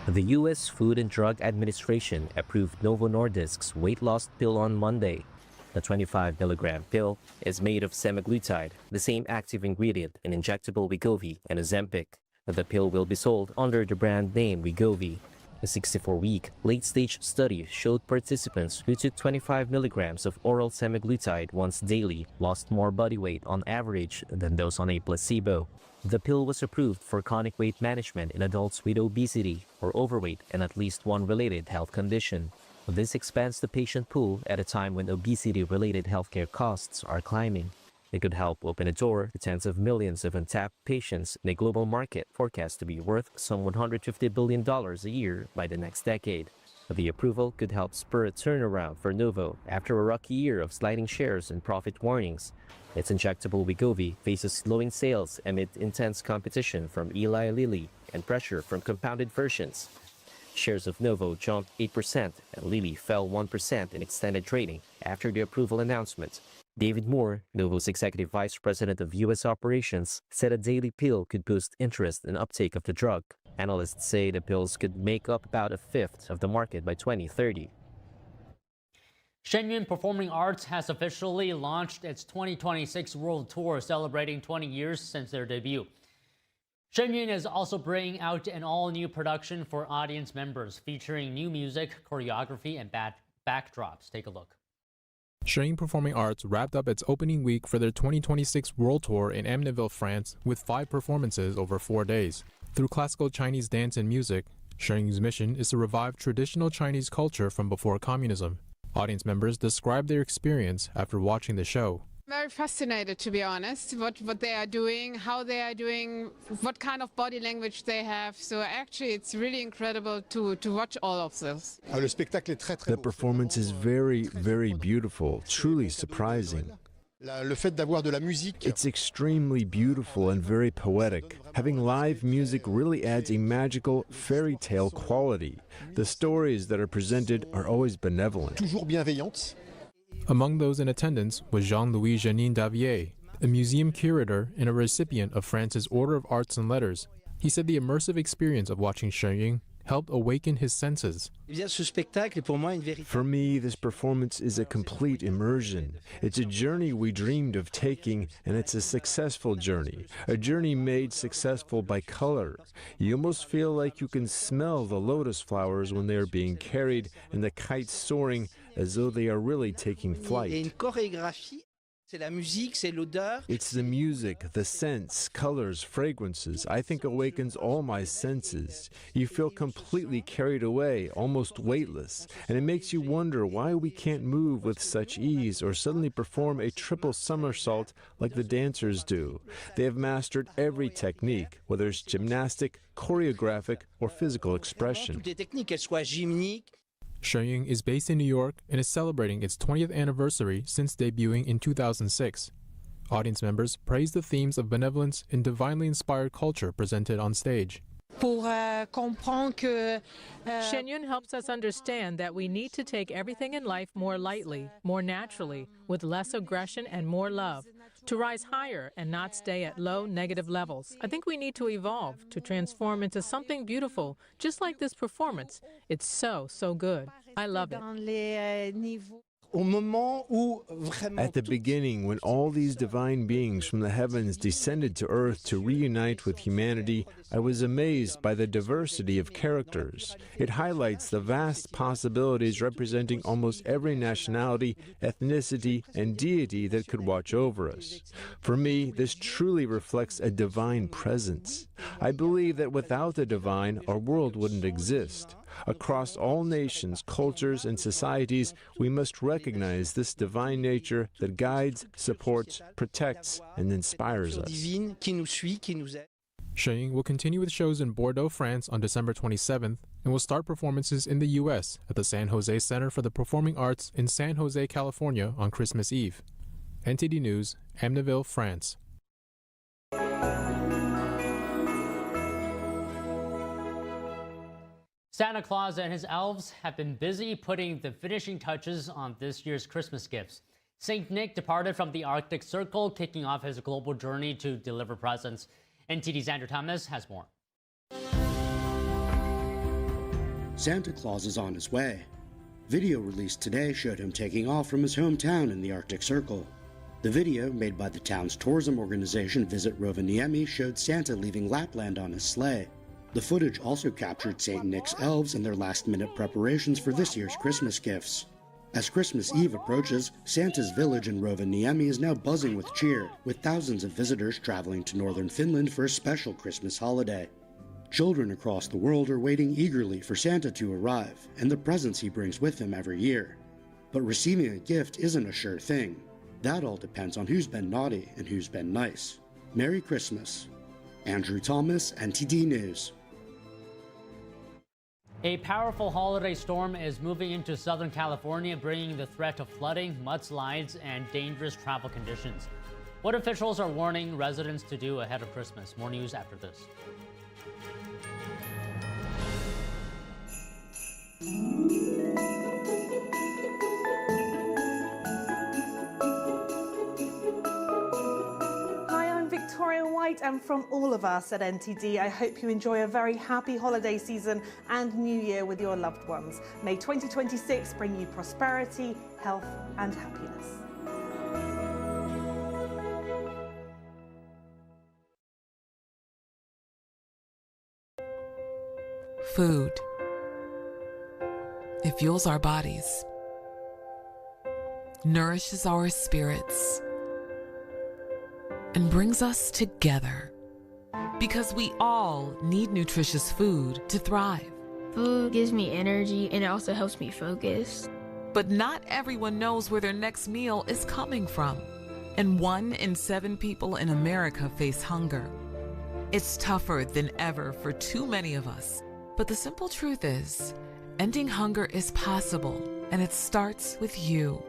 The U.S. Food and Drug Administration approved Novo Nordisk's weight loss pill on Monday. The 25-milligram pill is made of semaglutide, the same active ingredient in injectable Wegovy and Ozempic. The pill will be sold under the brand name Wegovy. A 64-week late-stage study showed participants who took 25 milligrams of oral semaglutide once daily lost more body weight on average than those on a placebo. The pill was approved for chronic weight management in adults with obesity or overweight and at least one related health condition. This expands the patient pool at a time when obesity-related healthcare costs are climbing. It could help open a door to tens of millions of untapped patients in a global market forecast to be worth some $150 billion a year by the next decade. The approval could help spur a turnaround for Novo after a rocky year of sliding shares and profit warnings. Its injectable Wegovy faces slowing sales amid intense competition from Eli Lilly and pressure from compounded versions. Shares of Novo jumped 8% and Lilly fell 1% in extended trading after the approval announcement. David Moore, Novo's executive vice president of U.S. operations, said a daily pill could boost interest and uptake of the drug. Analysts say the pills could make up about a fifth of the market by 2030. Shenyun Performing Arts has officially launched its 2026 World Tour, celebrating 20 years since their debut. Shenyun is also bringing out an all-new production for audience members, featuring new music, choreography, and backdrops. Take a look. Shenyun Performing Arts wrapped up its opening week for their 2026 World Tour in Amityville, France, with 5 performances over 4 days. Through classical Chinese dance and music, Shenyun's mission is to revive traditional Chinese culture from before communism. Audience members described their experience after watching the show. Very fascinated, to be honest, what they are doing, how they are doing, what kind of body language they have. So actually it's really incredible to watch all of this. The performance is very, very beautiful, truly surprising. It's extremely beautiful and very poetic. Having live music really adds a magical fairy tale quality. The stories that are presented are always benevolent. Among those in attendance was Jean-Louis Janine Davier, a museum curator and a recipient of France's Order of Arts and Letters. He said the immersive experience of watching Shenyun helped awaken his senses. For me, this performance is a complete immersion. It's a journey we dreamed of taking, and it's a successful journey. A journey made successful by color. You almost feel like you can smell the lotus flowers when they are being carried and the kites soaring as though they are really taking flight. It's the music, the scents, colors, fragrances, I think awakens all my senses. You feel completely carried away, almost weightless, and it makes you wonder why we can't move with such ease or suddenly perform a triple somersault like the dancers do. They have mastered every technique, whether it's gymnastic, choreographic, or physical expression. Shenyun is based in New York and is celebrating its 20th anniversary since debuting in 2006. Audience members praised the themes of benevolence and divinely inspired culture presented on stage. Shenyun helps us understand that we need to take everything in life more lightly, more naturally, with less aggression and more love, to rise higher and not stay at low negative levels. I think we need to evolve, to transform into something beautiful, just like this performance. It's so, so good. I love it. At the beginning, when all these divine beings from the heavens descended to earth to reunite with humanity, I was amazed by the diversity of characters. It highlights the vast possibilities representing almost every nationality, ethnicity, and deity that could watch over us. For me, this truly reflects a divine presence. I believe that without the divine, our world wouldn't exist. Across all nations, cultures, and societies, we must recognize this divine nature that guides, supports, protects, and inspires us. Sheng will continue with shows in Bordeaux, France on December 27th and will start performances in the U.S. at the San Jose Center for the Performing Arts in San Jose, California on Christmas Eve. NTD News, Amityville, France. Santa Claus and his elves have been busy putting the finishing touches on this year's Christmas gifts. Saint Nick departed from the Arctic Circle, kicking off his global journey to deliver presents. NTD's Andrew Thomas has more. Santa Claus is on his way. Video released today showed him taking off from his hometown in the Arctic Circle. The video, made by the town's tourism organization Visit Rovaniemi, showed Santa leaving Lapland on his sleigh. The footage also captured St. Nick's elves and their last-minute preparations for this year's Christmas gifts. As Christmas Eve approaches, Santa's village in Rovaniemi is now buzzing with cheer, with thousands of visitors traveling to northern Finland for a special Christmas holiday. Children across the world are waiting eagerly for Santa to arrive and the presents he brings with him every year. But receiving a gift isn't a sure thing. That all depends on who's been naughty and who's been nice. Merry Christmas. Andrew Thomas, NTD News. A powerful holiday storm is moving into Southern California, bringing the threat of flooding, mudslides, and dangerous travel conditions. What officials are warning residents to do ahead of Christmas? More news after this. And from all of us at NTD, I hope you enjoy a very happy holiday season and New Year with your loved ones. May 2026 bring you prosperity, health, and happiness. Food. It fuels our bodies, nourishes our spirits, and brings us together. Because we all need nutritious food to thrive. Food gives me energy and it also helps me focus. But not everyone knows where their next meal is coming from. And 1 in 7 people in America face hunger. It's tougher than ever for too many of us. But the simple truth is, ending hunger is possible, and it starts with you.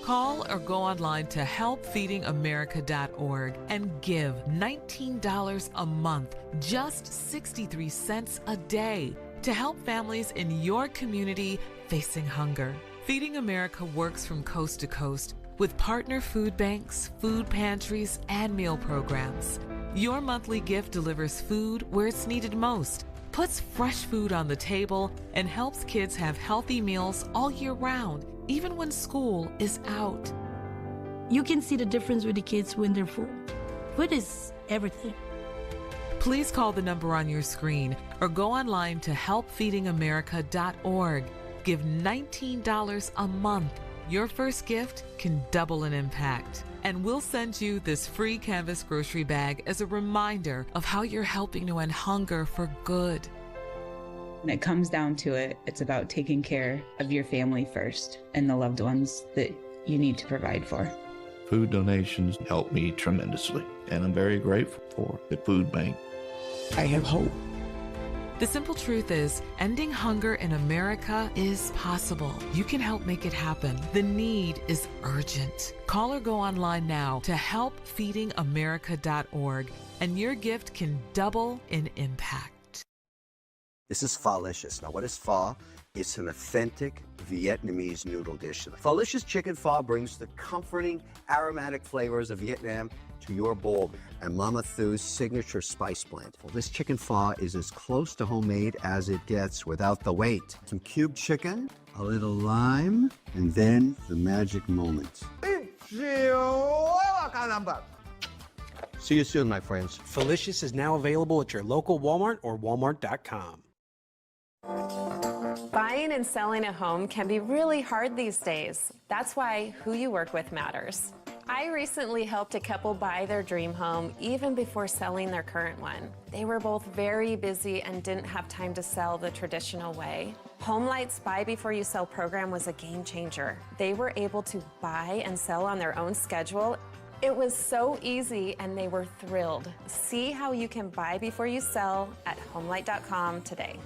Call or go online to helpfeedingamerica.org and give $19 a month, just 63 cents a day, to help families in your community facing hunger. Feeding America works from coast to coast with partner food banks, food pantries, and meal programs. Your monthly gift delivers food where it's needed most, puts fresh food on the table, and helps kids have healthy meals all year round, even when school is out. You can see the difference with the kids when they're full. Food is everything. Please call the number on your screen or go online to helpfeedingamerica.org. Give $19 a month. Your first gift can double an impact. And we'll send you this free canvas grocery bag as a reminder of how you're helping to end hunger for good. When it comes down to it, it's about taking care of your family first and the loved ones that you need to provide for. Food donations help me tremendously, and I'm very grateful for the food bank. I have hope. The simple truth is, ending hunger in America is possible. You can help make it happen. The need is urgent. Call or go online now to helpfeedingamerica.org, and your gift can double in impact. This is Pho-licious. Now, what is pho? It's an authentic Vietnamese noodle dish. Pho-licious chicken pho brings the comforting, aromatic flavors of Vietnam to your bowl, and Mama Thu's signature spice blend. Well, this chicken pho is as close to homemade as it gets without the wait. Some cubed chicken, a little lime, and then the magic moment. See you soon, my friends. Pho-licious is now available at your local Walmart or walmart.com. Buying and selling a home can be really hard these days. That's why who you work with matters. I recently helped a couple buy their dream home even before selling their current one. They were both very busy and didn't have time to sell the traditional way. HomeLight's Buy Before You Sell program was a game changer. They were able to buy and sell on their own schedule. It was so easy and they were thrilled. See how you can buy before you sell at homelight.com today.